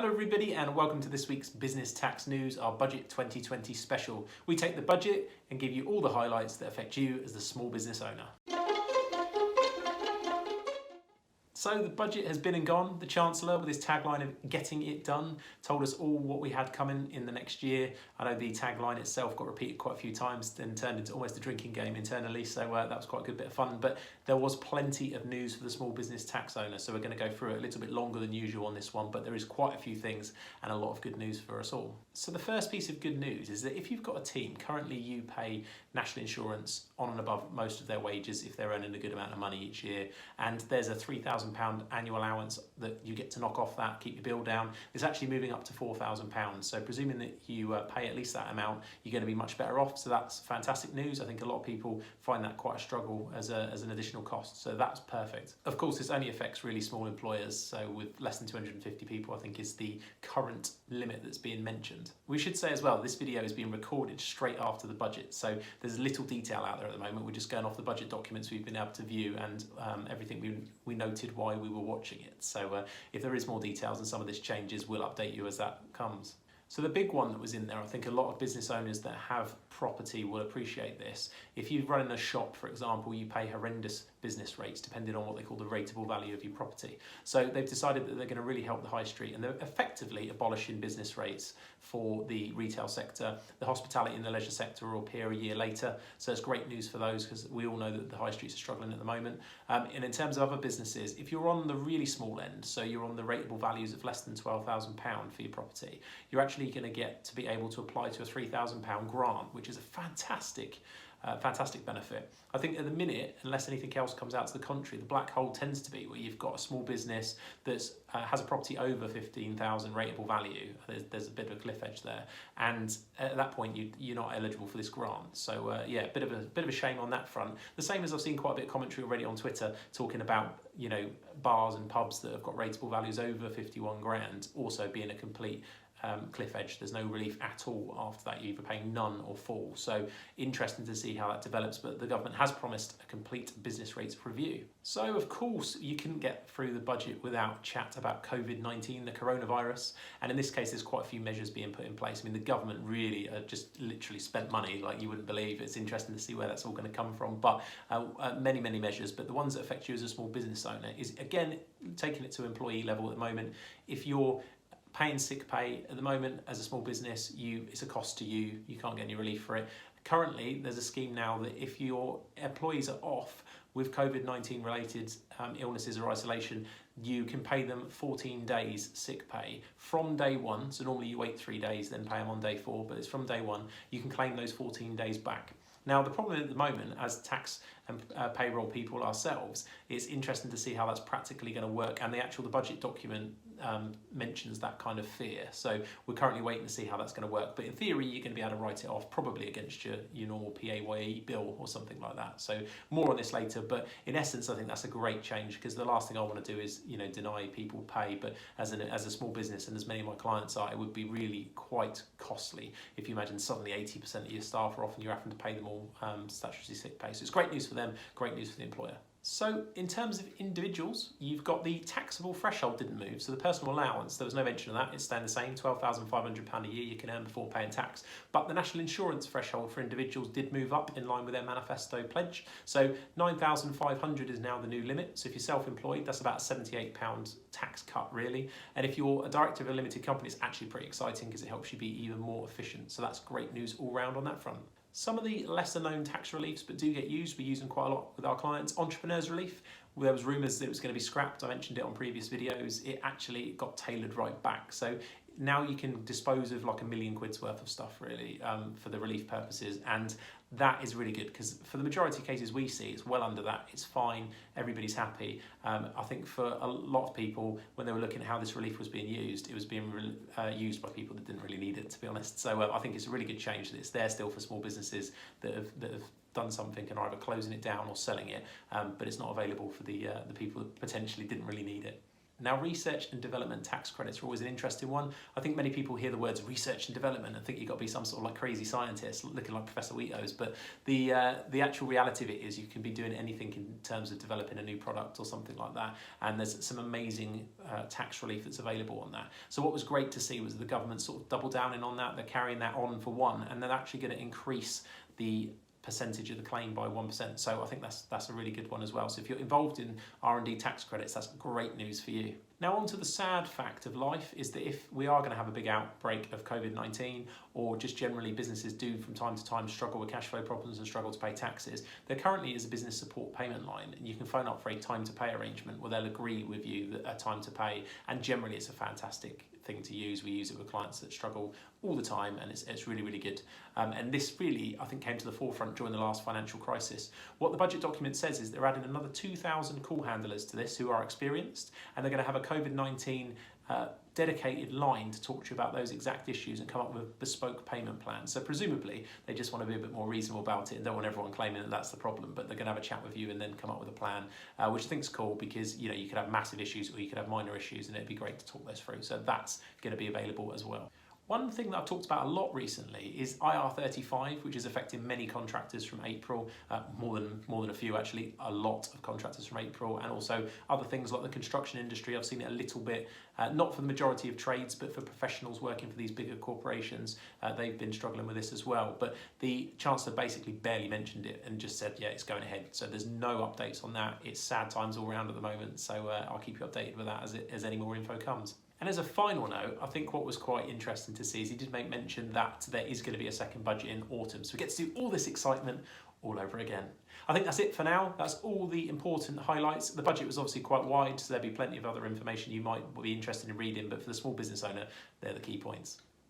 Hello everybody and welcome to this week's Business Tax News, our Budget 2020 special. We take the budget and give you all the highlights that affect you as the small business owner. So the budget has been and gone. The Chancellor, with his tagline of getting it done, told us all what we had coming in the next year. I know the tagline itself got repeated quite a few times and turned into almost a drinking game internally, so that was quite a good bit of fun. But there was plenty of news for the small business tax owner, so we're going to go through it a little bit longer than usual on this one, but there is quite a few things and a lot of good news for us all. So the first piece of good news is that if you've got a team, currently you pay national insurance on and above most of their wages if they're earning a good amount of money each year, and there's a £3,000 annual allowance that you get to knock off that, keep your bill down. It's actually moving up to £4,000, so presuming that you pay at least that amount, you're going to be much better off, so that's fantastic news. I think a lot of people find that quite a struggle as an additional cost, so that's perfect. Of course, this only affects really small employers, so with less than 250 people I think is the current limit that's being mentioned. We should say as well, this video is being recorded straight after the budget, so there's little detail out there at the moment. We're just going off the budget documents we've been able to view and everything we noted why we were watching it. So if there is more details and some of this changes, we'll update you as that comes. So the big one that was in there, I think a lot of business owners that have property will appreciate this. If you run in a shop, for example, you pay horrendous business rates depending on what they call the rateable value of your property. So they've decided that they're going to really help the high street, and they're effectively abolishing business rates for the retail sector. The hospitality and the leisure sector will appear a year later, so it's great news for those because we all know that the high streets are struggling at the moment. And in terms of other businesses, if you're on the really small end, so you're on the rateable values of less than £12,000 for your property, you're actually going to get to be able to apply to a £3,000 grant, which is a fantastic benefit. I think at the minute, unless anything else comes out to the contrary, the black hole tends to be where you've got a small business that has a property over 15,000 rateable value. There's a bit of a cliff edge there, and at that point you're not eligible for this grant. So yeah, a bit of a shame on that front. The same as I've seen quite a bit of commentary already on Twitter talking about, you know, bars and pubs that have got rateable values over 51 grand also being a complete cliff edge. There's no relief at all after that. You're either paying none or full. So interesting to see how that develops, but the government has promised a complete business rates review. So of course you couldn't get through the budget without chat about COVID-19, the coronavirus, and in this case there's quite a few measures being put in place. I mean, the government really just literally spent money like you wouldn't believe. It's interesting to see where that's all going to come from, but many measures, but the ones that affect you as a small business owner is, again, taking it to employee level at the moment. If you're paying sick pay at the moment as a small business, it's a cost to you. You can't get any relief for it. Currently, there's a scheme now that if your employees are off with COVID-19 related illnesses or isolation, you can pay them 14 days sick pay from day one. So normally you wait 3 days, then pay them on day 4, but it's from day one. You can claim those 14 days back. Now, the problem at the moment, as tax and payroll people ourselves, it's interesting to see how that's practically going to work, and the budget document mentions that kind of fear. So we're currently waiting to see how that's going to work. But in theory, you're going to be able to write it off probably against your normal PAYE bill or something like that. So more on this later. But in essence, I think that's a great change, because the last thing I want to do is, you know, deny people pay. But as a small business, and as many of my clients are, it would be really quite costly if you imagine suddenly 80% of your staff are off and you're having to pay them all statutory sick pay. So it's great news for them, great news for the employer. So in terms of individuals, you've got the taxable threshold didn't move. So the personal allowance, there was no mention of that. It's staying the same, £12,500 a year you can earn before paying tax. But the national insurance threshold for individuals did move up in line with their manifesto pledge. So £9,500 is now the new limit. So if you're self-employed, that's about a £78 tax cut really. And if you're a director of a limited company, it's actually pretty exciting because it helps you be even more efficient. So that's great news all round on that front. Some of the lesser known tax reliefs but do get used, we use them quite a lot with our clients. Entrepreneurs relief, there was rumours that it was going to be scrapped. I mentioned it on previous videos. It actually got tailored right back. So now you can dispose of like £1 million worth of stuff really for the relief purposes, and that is really good because for the majority of cases we see, it's well under that, it's fine, everybody's happy. I think for a lot of people, when they were looking at how this relief was being used, it was being used by people that didn't really need it, to be honest. So I think it's a really good change that it's there still for small businesses that have done something and are either closing it down or selling it, but it's not available for the people that potentially didn't really need it. Now, research and development tax credits are always an interesting one. I think many people hear the words research and development and think you've got to be some sort of like crazy scientist looking like Professor Wheatos, but the actual reality of it is you can be doing anything in terms of developing a new product or something like that, and there's some amazing tax relief that's available on that. So what was great to see was the government sort of double down in on that. They're carrying that on for one, and they're actually going to increase the percentage of the claim by 1%. So I think that's a really good one as well. So if you're involved in R&D tax credits, that's great news for you. Now on to the sad fact of life is that if we are going to have a big outbreak of COVID-19, or just generally businesses do from time to time struggle with cash flow problems and struggle to pay taxes, there currently is a business support payment line, and you can phone up for a time to pay arrangement where they'll agree with you that a time to pay, and generally it's a fantastic thing to use. We use it with clients that struggle all the time, and it's really, really good. And this really, I think, came to the forefront during the last financial crisis. What the budget document says is they're adding another 2,000 call handlers to this who are experienced, and they're going to have a COVID-19 dedicated line to talk to you about those exact issues and come up with a bespoke payment plan. So presumably they just want to be a bit more reasonable about it and don't want everyone claiming that that's the problem, but they're going to have a chat with you and then come up with a plan, which I think is cool, because you could have massive issues or you could have minor issues, and it'd be great to talk those through. So that's going to be available as well. One thing that I've talked about a lot recently is IR35, which is affecting many contractors from April, more than a few actually, a lot of contractors from April, and also other things like the construction industry. I've seen it a little bit, not for the majority of trades, but for professionals working for these bigger corporations. They've been struggling with this as well. But the Chancellor basically barely mentioned it and just said, yeah, it's going ahead. So there's no updates on that. It's sad times all around at the moment. So I'll keep you updated with that as any more info comes. And as a final note, I think what was quite interesting to see is he did make mention that there is going to be a second budget in autumn. So we get to do all this excitement all over again. I think that's it for now. That's all the important highlights. The budget was obviously quite wide, so there'll be plenty of other information you might be interested in reading, but for the small business owner, they're the key points.